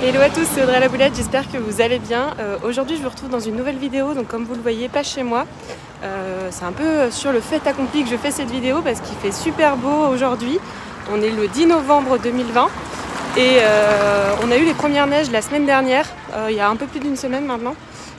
Hello à tous, c'est Audrey la Boulette, j'espère que vous allez bien. Aujourd'hui je vous retrouve dans une nouvelle vidéo, donc comme vous le voyez, pas chez moi. C'est un peu sur le fait accompli que je fais cette vidéo parce qu'il fait super beau aujourd'hui. On est le 10 novembre 2020 et on a eu les premières neiges la semaine dernière, il y a un peu plus d'une semaine maintenant.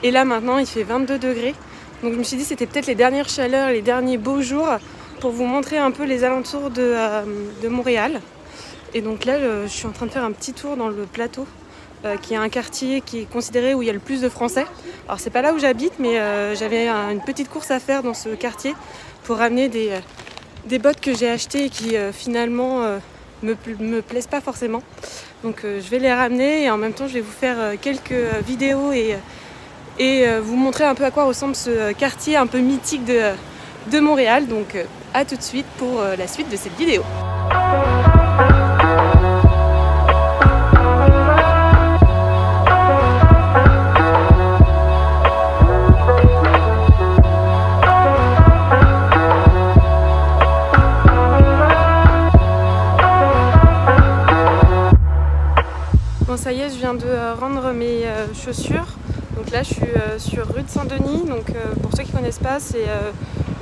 Et là maintenant il fait 22 degrés. Donc je me suis dit c'était peut-être les dernières chaleurs, les derniers beaux jours pour vous montrer un peu les alentours de Montréal. Et donc là je suis en train de faire un petit tour dans le plateau. Qui est un quartier qui est considéré où il y a le plus de Français. Alors c'est pas là où j'habite, mais j'avais une petite course à faire dans ce quartier pour ramener des bottes que j'ai achetées et qui finalement me plaisent pas forcément. Donc je vais les ramener et en même temps je vais vous faire quelques vidéos et vous montrer un peu à quoi ressemble ce quartier un peu mythique de Montréal. Donc à tout de suite pour la suite de cette vidéo. Bon ça y est, je viens de rendre mes chaussures. Donc là je suis sur rue de Saint-Denis. Donc pour ceux qui ne connaissent pas, c'est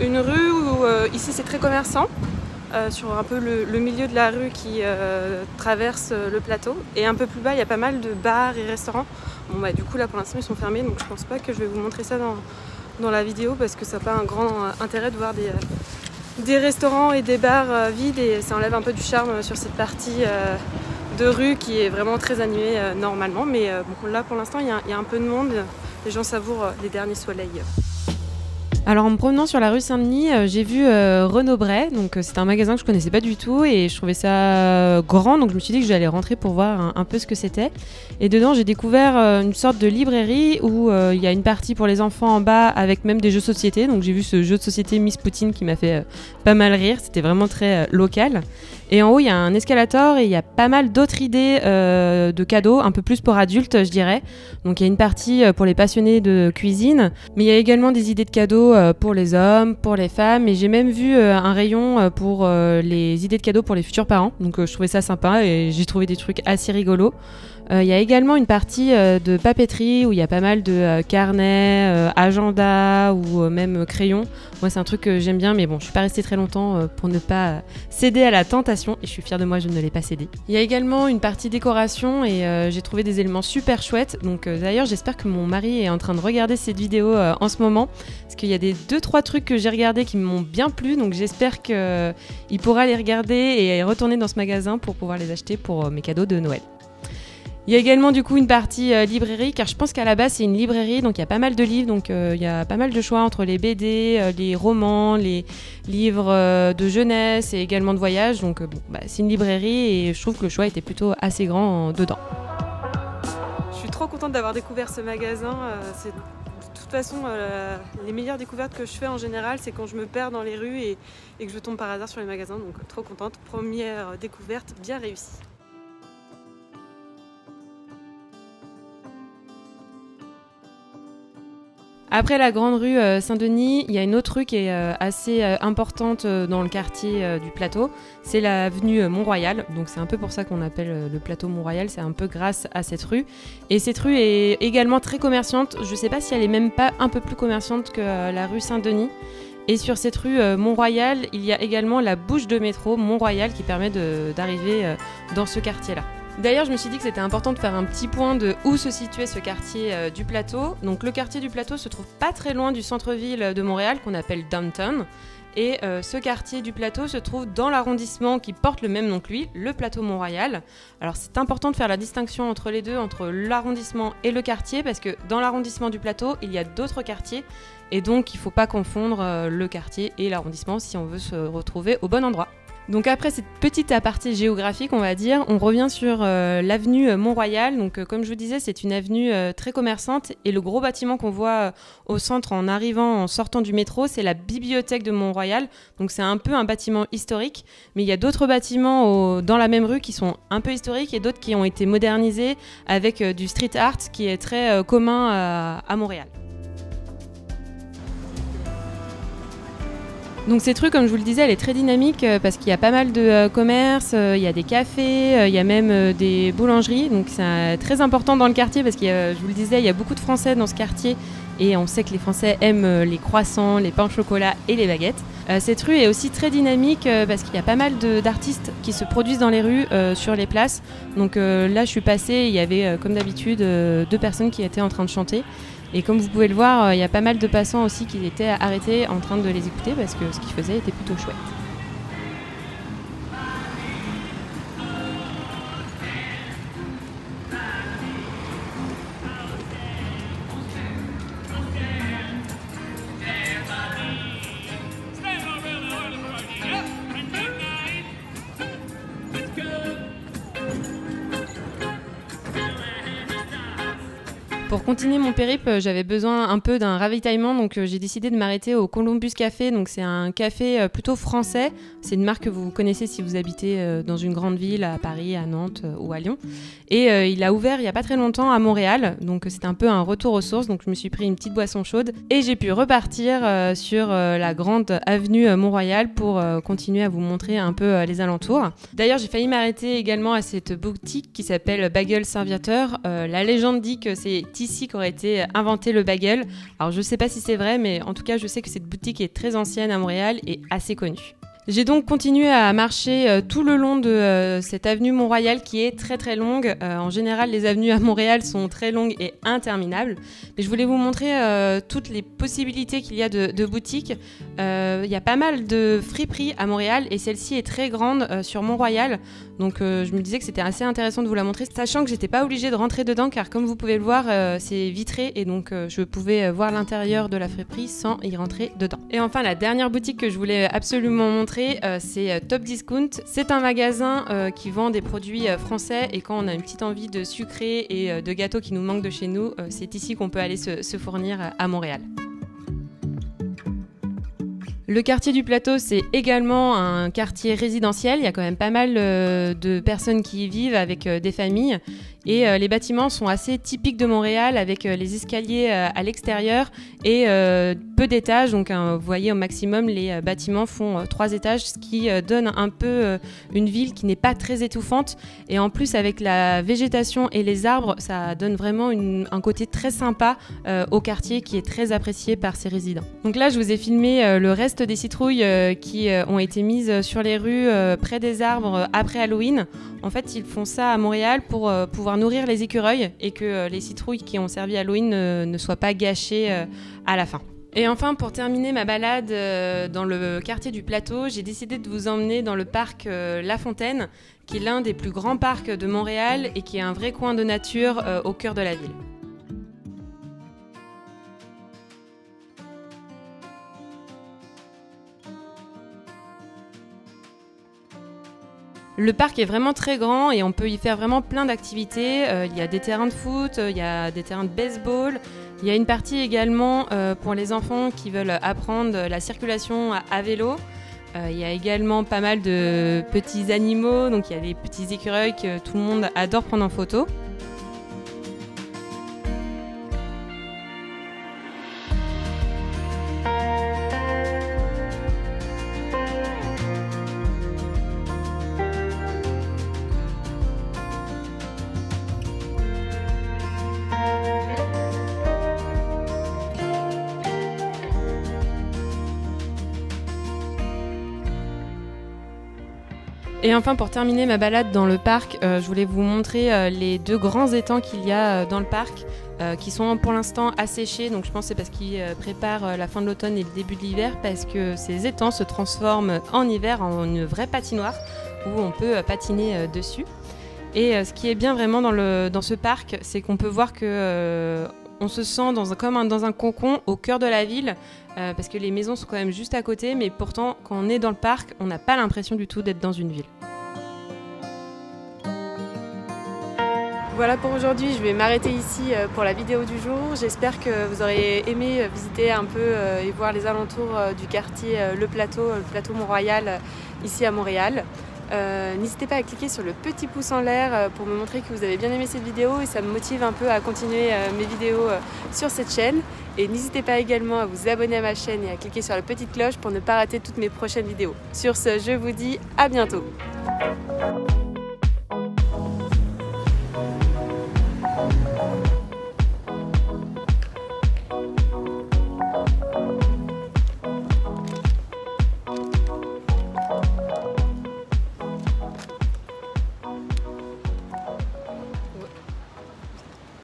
une rue où ici c'est très commerçant. Sur un peu le milieu de la rue qui traverse le plateau. Et un peu plus bas il y a pas mal de bars et restaurants. Bon bah du coup là pour l'instant ils sont fermés, donc je pense pas que je vais vous montrer ça dans la vidéo parce que ça n'a pas un grand intérêt de voir des restaurants et des bars vides, et ça enlève un peu du charme sur cette partie de rue qui est vraiment très animée normalement. Mais bon, là pour l'instant il y a un peu de monde, les gens savourent les derniers soleils. Alors en me promenant sur la rue Saint-Denis, j'ai vu Renaud Bré, donc c'est un magasin que je connaissais pas du tout et je trouvais ça grand, donc je me suis dit que j'allais rentrer pour voir un peu ce que c'était. Et dedans j'ai découvert une sorte de librairie où il y a une partie pour les enfants en bas avec même des jeux de société, donc j'ai vu ce jeu de société Miss Poutine qui m'a fait pas mal rire, c'était vraiment très local. Et en haut il y a un escalator et il y a pas mal d'autres idées de cadeaux, un peu plus pour adultes je dirais. Donc il y a une partie pour les passionnés de cuisine, mais il y a également des idées de cadeaux pour les hommes, pour les femmes, et j'ai même vu un rayon pour les idées de cadeaux pour les futurs parents. Donc je trouvais ça sympa et j'ai trouvé des trucs assez rigolos. Il y a également une partie de papeterie où il y a pas mal de carnets, agendas ou même crayons. Moi c'est un truc que j'aime bien, mais bon je suis pas restée très longtemps pour ne pas céder à la tentation, et je suis fière de moi, je ne l'ai pas cédé. Il y a également une partie décoration et j'ai trouvé des éléments super chouettes. Donc d'ailleurs j'espère que mon mari est en train de regarder cette vidéo en ce moment, parce qu'il y a des 2-3 trucs que j'ai regardés qui m'ont bien plu, donc j'espère qu'il pourra les regarder et retourner dans ce magasin pour pouvoir les acheter pour mes cadeaux de Noël. Il y a également du coup une partie librairie, car je pense qu'à la base c'est une librairie, donc il y a pas mal de livres, donc il y a pas mal de choix entre les BD, les romans, les livres de jeunesse et également de voyage. Donc bon, c'est une librairie et je trouve que le choix était plutôt assez grand dedans. Je suis trop contente d'avoir découvert ce magasin. C'est de toute façon les meilleures découvertes que je fais en général, c'est quand je me perds dans les rues et que je tombe par hasard sur les magasins. Donc trop contente, première découverte bien réussie. Après la grande rue Saint-Denis, il y a une autre rue qui est assez importante dans le quartier du plateau. C'est l'avenue Mont-Royal. Donc c'est un peu pour ça qu'on appelle le plateau Mont-Royal. C'est un peu grâce à cette rue. Et cette rue est également très commerçante. Je ne sais pas si elle est même pas un peu plus commerçante que la rue Saint-Denis. Et sur cette rue Mont-Royal, il y a également la bouche de métro Mont-Royal qui permet d'arriver dans ce quartier-là. D'ailleurs, je me suis dit que c'était important de faire un petit point de où se situait ce quartier du plateau. Donc le quartier du plateau se trouve pas très loin du centre-ville de Montréal, qu'on appelle Downtown. Et ce quartier du plateau se trouve dans l'arrondissement qui porte le même nom que lui, le plateau Mont-Royal. Alors c'est important de faire la distinction entre les deux, entre l'arrondissement et le quartier, parce que dans l'arrondissement du plateau, il y a d'autres quartiers. Et donc il ne faut pas confondre le quartier et l'arrondissement si on veut se retrouver au bon endroit. Donc après cette petite aparté géographique, on va dire, on revient sur l'avenue Mont-Royal. Donc comme je vous disais, c'est une avenue très commerçante, et le gros bâtiment qu'on voit au centre en arrivant, en sortant du métro, c'est la bibliothèque de Mont-Royal. Donc c'est un peu un bâtiment historique, mais il y a d'autres bâtiments dans la même rue qui sont un peu historiques et d'autres qui ont été modernisés avec du street art qui est très commun à Montréal. Donc cette rue, comme je vous le disais, elle est très dynamique parce qu'il y a pas mal de commerces, il y a des cafés, il y a même des boulangeries. Donc c'est très important dans le quartier parce que je vous le disais, il y a beaucoup de Français dans ce quartier et on sait que les Français aiment les croissants, les pains au chocolat et les baguettes. Cette rue est aussi très dynamique parce qu'il y a pas mal d'artistes qui se produisent dans les rues, sur les places. Donc là, je suis passée, il y avait comme d'habitude 2 personnes qui étaient en train de chanter. Et comme vous pouvez le voir, il y a pas mal de passants aussi qui étaient arrêtés en train de les écouter parce que ce qu'ils faisaient était plutôt chouette. Pour continuer mon périple, j'avais besoin un peu d'un ravitaillement, donc j'ai décidé de m'arrêter au Columbus Café. Donc c'est un café plutôt français. C'est une marque que vous connaissez si vous habitez dans une grande ville, à Paris, à Nantes ou à Lyon. Et il a ouvert il n'y a pas très longtemps à Montréal, donc c'était un peu un retour aux sources. Donc je me suis pris une petite boisson chaude et j'ai pu repartir sur la grande avenue Mont-Royal pour continuer à vous montrer un peu les alentours. D'ailleurs, j'ai failli m'arrêter également à cette boutique qui s'appelle Bagel Serviateur. La légende dit que c'est ici qu'aurait été inventé le bagel. Alors je sais pas si c'est vrai, mais en tout cas je sais que cette boutique est très ancienne à Montréal et assez connue. J'ai donc continué à marcher tout le long de cette avenue Mont-Royal qui est très très longue. En général, les avenues à Montréal sont très longues et interminables. Mais je voulais vous montrer toutes les possibilités qu'il y a de boutiques. Il y a pas mal de friperies à Montréal et celle-ci est très grande sur Mont-Royal. Donc je me disais que c'était assez intéressant de vous la montrer, sachant que j'étais pas obligée de rentrer dedans car comme vous pouvez le voir, c'est vitré et donc je pouvais voir l'intérieur de la friperie sans y rentrer dedans. Et enfin, la dernière boutique que je voulais absolument montrer, c'est Top Discount. C'est un magasin qui vend des produits français et quand on a une petite envie de sucré et de gâteaux qui nous manquent de chez nous, c'est ici qu'on peut aller se fournir à Montréal. Le quartier du Plateau, c'est également un quartier résidentiel. Il y a quand même pas mal de personnes qui y vivent avec des familles. Et les bâtiments sont assez typiques de Montréal avec les escaliers à l'extérieur et peu d'étages. Donc vous voyez au maximum les bâtiments font 3 étages, ce qui donne un peu une ville qui n'est pas très étouffante. Et en plus avec la végétation et les arbres, ça donne vraiment un côté très sympa au quartier qui est très apprécié par ses résidents. Donc là je vous ai filmé le reste des citrouilles qui ont été mises sur les rues près des arbres après Halloween. En fait ils font ça à Montréal pour pouvoir nourrir les écureuils et que les citrouilles qui ont servi Halloween ne soient pas gâchées à la fin. Et enfin, pour terminer ma balade dans le quartier du Plateau, j'ai décidé de vous emmener dans le parc La Fontaine, qui est l'un des plus grands parcs de Montréal et qui est un vrai coin de nature au cœur de la ville. Le parc est vraiment très grand et on peut y faire vraiment plein d'activités. Il y a des terrains de foot, il y a des terrains de baseball. Il y a une partie également pour les enfants qui veulent apprendre la circulation à vélo. Il y a également pas mal de petits animaux, donc il y a des petits écureuils que tout le monde adore prendre en photo. Et enfin, pour terminer ma balade dans le parc, je voulais vous montrer les 2 grands étangs qu'il y a dans le parc, qui sont pour l'instant asséchés. Donc je pense que c'est parce qu'ils préparent la fin de l'automne et le début de l'hiver, parce que ces étangs se transforment en hiver en une vraie patinoire où on peut patiner dessus. Et ce qui est bien vraiment dans ce parc, c'est qu'on peut voir que on se sent comme dans un cocon au cœur de la ville, parce que les maisons sont quand même juste à côté, mais pourtant quand on est dans le parc, on n'a pas l'impression du tout d'être dans une ville. Voilà pour aujourd'hui, je vais m'arrêter ici pour la vidéo du jour. J'espère que vous aurez aimé visiter un peu et voir les alentours du quartier Le Plateau Mont-Royal ici à Montréal. N'hésitez pas à cliquer sur le petit pouce en l'air pour me montrer que vous avez bien aimé cette vidéo et ça me motive un peu à continuer mes vidéos sur cette chaîne. Et n'hésitez pas également à vous abonner à ma chaîne et à cliquer sur la petite cloche pour ne pas rater toutes mes prochaines vidéos. Sur ce, je vous dis à bientôt.